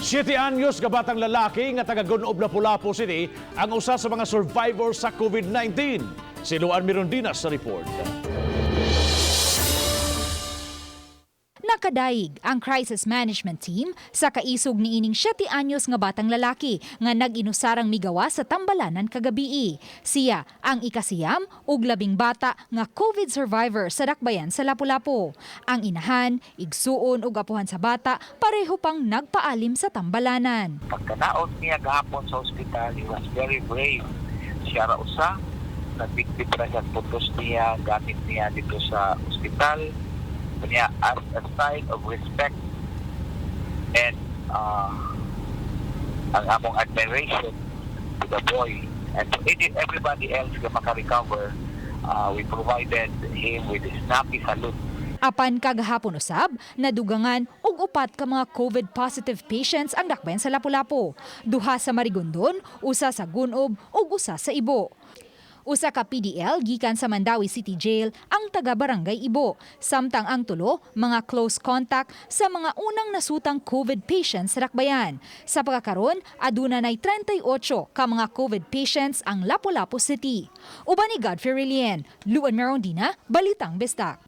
7 anyos nga batang lalaki nga taga Gunob, Lapu-Lapu City ang usa sa mga survivor sa COVID-19. Si Luan Mirondinas sa report. Nakadaig ang crisis management team sa kaisog niining 7 anyos nga batang lalaki nga nag-inusarang migawa sa Tambalanan kagabi. Siya ang ikasiyam ug labing bata nga COVID survivor sa dakbayan sa Lapu-Lapu. Ang inahan, igsuon ug apuhan sa bata pareho pang nagpaalim sa Tambalanan. Pagkanaot niya gahapon sa ospital, he was very brave. Siya ra usa, nagbitbit ra siya putos niya, gamit niya dito sa ospital. Niya as a sign of respect and ang among admiration to the boy and to everybody else na makarecover, we provided him with a snappy salute. Apan kagahapon usab, nadugangan og upat ka mga COVID positive patients ang dakbayan sa Lapu-Lapu. Duha sa Marigondon, usa sa Gunob ug usa sa Ibo. Usa ka PDL gikan sa Mandawi City Jail ang taga-barangay Ibo. Samtang ang tulo, mga close contact sa mga unang nasutang COVID patients sa dakbayan. Sa pagkakaroon, aduna nay 38 ka mga COVID patients ang Lapu-Lapu City. Uban ni Godfrey Rilien, Luan Merondina, Balitang Bestak.